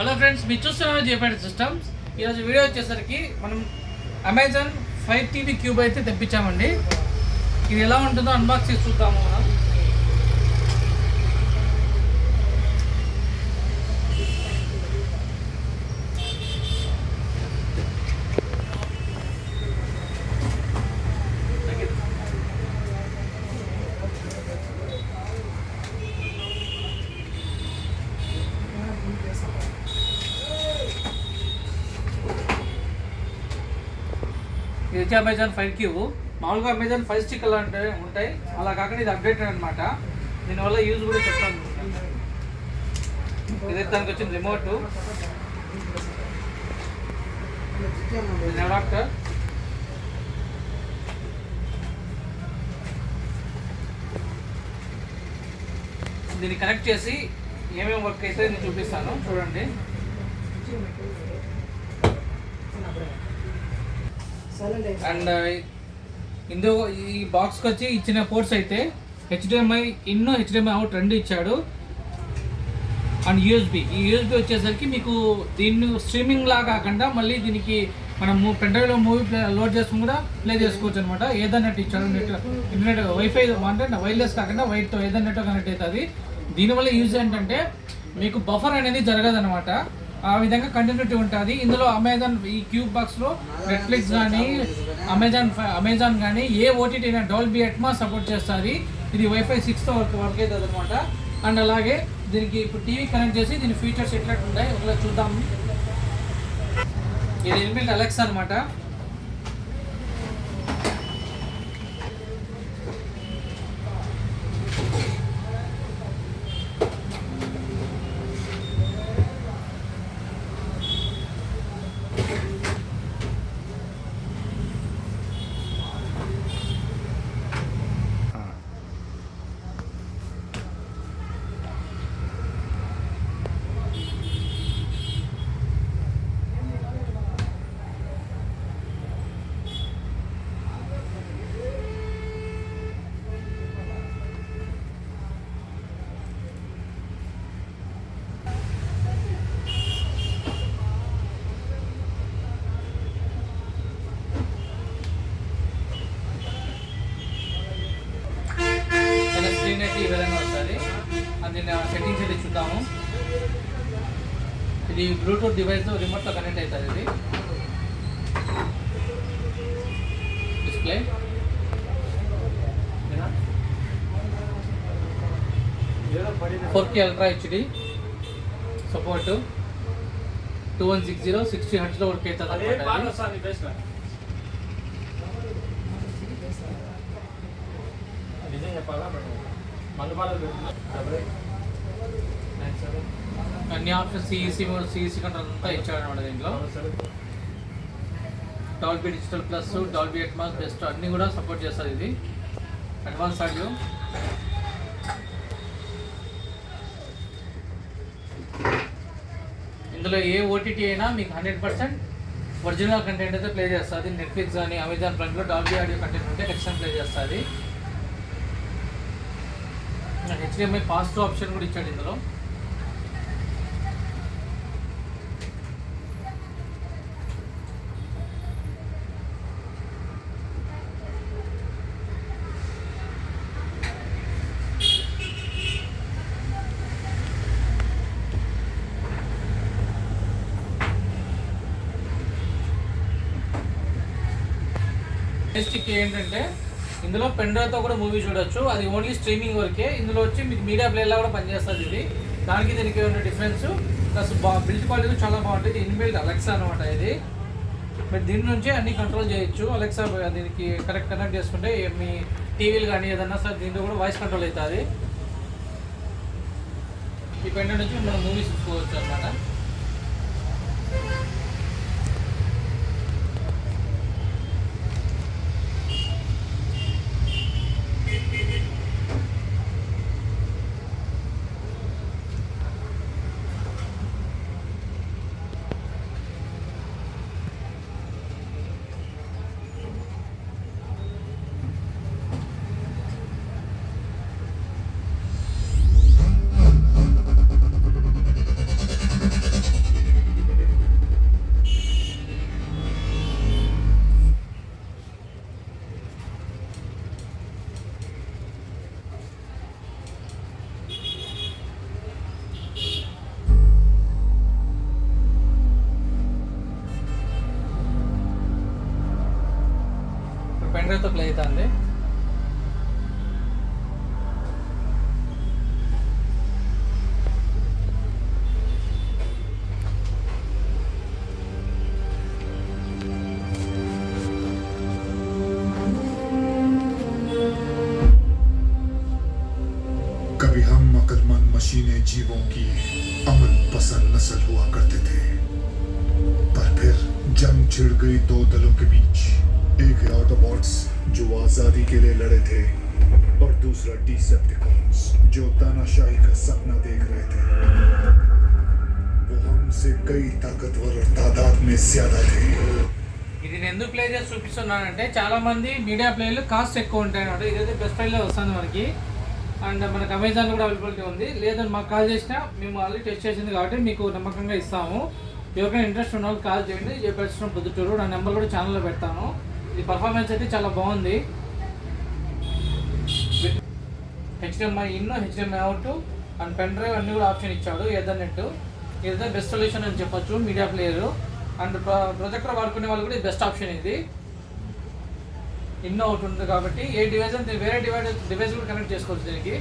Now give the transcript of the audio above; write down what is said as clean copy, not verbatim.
Hello friends, మీరు చూస్తున్నారు జేపీటీ systems. ఈరోజు వీడియో వచ్చేసరికి మనం అమెజాన్ ఫైర్ టీవీ క్యూబ్ అయితే తెప్పించామండి. ఇది ఎలా ఉంటుందో అన్బాక్స్ చేసి చూద్దాము మనం. ఇది వచ్చి అమెజాన్ ఫైర్ క్యూబ్. మామూలుగా అమెజాన్ ఫైర్ స్టిక్ అలా ఉంటాయి, అలా కాకుండా ఇది అప్డేటెడ్ అనమాట. దీనివల్ల యూజ్ కూడా చెప్తాను. ఇదైతే దానికి వచ్చిన రిమోట్, అడాప్టర్, దీన్ని కనెక్ట్ చేసి ఏమేమి వర్క్ అయితే నేను చూపిస్తాను చూడండి. అండ్ ఇందులో ఈ బాక్స్కి వచ్చి ఇచ్చిన పోర్ట్స్ అయితే హెచ్డిఎంఐ ఇన్, హెచ్డిఎంఐ అవుట్ రెండు ఇచ్చాడు. And USB. ఈ యూఎస్బి వచ్చేసరికి మీకు దీన్ని స్ట్రీమింగ్ లాగా కాకుండా మళ్ళీ దీనికి మనం పెన్డ్రైవ్లో మూవీ లోడ్ చేసుకుని కూడా ప్లే చేసుకోవచ్చు అనమాట. ఏదన్నట్టు ఇచ్చాడు. ఇంటర్నెట్ వైఫై అంటే వైర్లెస్ కాకుండా వైర్తో ఏదన్నట్టు కనెక్ట్ అవుతుంది. దీనివల్ల యూజ్ ఏంటంటే మీకు బఫర్ అనేది జరగదనమాట. ఆ విధంగా కంటిన్యూటీ ఉంటుంది. ఇందులో అమెజాన్ ఈ క్యూబ్ బాక్స్లో నెట్ఫ్లిక్స్ కానీ అమెజాన్ కానీ ఏ ఓటీటీ అయినా డాల్బీ అట్మాస్ సపోర్ట్ చేస్తుంది. ఇది వైఫై 6తో వర్క్ అవుతుంది అనమాట. అండ్ అలాగే దీనికి ఇప్పుడు టీవీ కనెక్ట్ చేసి దీని ఫీచర్స్ ఎట్లా ఉంటాయి ఒకవేళ చూద్దాం. ఇది ఇన్బిల్ట్ అలెక్సా అనమాట. స్క్రీన్ అయితే ఈ విధంగా వస్తుంది. అది సెట్టింగ్స్ అయితే చూద్దాము. ఇది బ్లూటూత్ డివైస్ రిమోట్తో కనెక్ట్ అవుతుంది. ఇది display 4K ultra HD support 2160 60 హెర్ట్జ్లో వర్క్ అవుతుంది. అన్ని ఆప్షన్ సిఈసి కంట్రోల్ అంతా ఇచ్చాడు అనమాట. దీంట్లో Dolby digital plus, Dolby Atmos best అన్నీ కూడా సపోర్ట్ చేస్తుంది. ఇది అడ్వాన్స్ ఆడియో. ఇందులో ఏ ఓటీటీ అయినా మీకు 100% ఒరిజినల్ కంటెంట్ అయితే ప్లే చేస్తుంది. నెట్ఫ్లిక్స్ కానీ అమెజాన్ ప్రైమ్లో డాల్బీ ఆడియో కంటెంట్ ఉంటే ఖచ్చితంగా ప్లే చేస్తుంది. హెచ్డిఎంఐ ఫాస్ట్ ఆప్షన్ కూడా ఇచ్చాడు ఇందులో. స్టిక్ ఏంటంటే ఇందులో పెన్డ్రైవ్తో కూడా మూవీ చూడొచ్చు. అది ఓన్లీ స్ట్రీమింగ్ వరకే. ఇందులో వచ్చి మీకు మీడియా ప్లేయర్లా కూడా పనిచేస్తుంది. ఇది దానికి దీనికి ఏమైనా డిఫరెన్స్ ప్లస్ బిల్డ్ క్వాలిటీ చాలా బాగుంటుంది. ఇన్బిల్ట్ అలెక్సా అనమాట. ఇది మీరు దీని నుంచే అన్ని కంట్రోల్ చేయొచ్చు. అలెక్సా దీనికి కరెక్ట్ కనెక్ట్ చేసుకుంటే మీ టీవీలు కానీ ఏదన్నా సరే దీంట్లో కూడా వాయిస్ కంట్రోల్ అవుతుంది. ఈ పెన్డ్రైవ్ నుంచి మనం మూవీస్ చూసుకోవచ్చు అనమాట. అవుతుంది. कभी हम अक्लमंद मशीनें जीवों की अमन पसंद नस्ल हुआ करते थे, पर फिर जंग छिड़ गई दो दलों के बीच. एक है ऑटोबॉट्स जो आजादी के लिए लड़े थे, और दूसरा डिसेप्टिकॉन्स जो तानाशाही का सपना देख रहे थे. वो हमसे कई ताकतवर और तादाद में ज्यादा थे. ఇది నేను ఎందుకు ప్లే చేసి చూపిస్తున్నానంటే చాలా మంది మీడియా ప్లేయర్లు కాస్ట్ ఎక్కువ ఉంటాయి అన్నమాట. ఇదైతే బెస్ట్ ప్రైస్లో వస్తుంది మనకి. అండ్ మనకు అమెజాన్లో కూడా అవైలబిలిటీ ఉంది. లేదని మాకు కాల్ చేసినా మేము ఆల్రెడీ టెస్ట్ చేసింది కాబట్టి మీకు నమ్మకంగా ఇస్తాము. ఎవరికైనా ఇంట్రెస్ట్ ఉన్న వాళ్ళు కాల్ చేయండి. జయపరిశ్రమ పొద్దుటూరు, నా నెంబర్ కూడా ఛానల్లో పెడతాను. ఈ పర్ఫార్మెన్స్ అయితే చాలా బాగుంది. HDMI in, HDMI out and pen drive అన్నీ కూడా ఆప్షన్ ఇచ్చాడు. ఎథర్నెట్ ఇదైతే బెస్ట్ సొల్యూషన్ అని చెప్పొచ్చు మీడియా ప్లేయర్. అండ్ ప్రొజెక్టర్ వాడుకునే వాళ్ళు కూడా ఇది బెస్ట్ ఆప్షన్. ఇది ఇన్ అవుట్ ఉంటుంది కాబట్టి ఏ డివైస్ అంటే వేరే డివైస్ కూడా కనెక్ట్ చేసుకోవచ్చు దీనికి.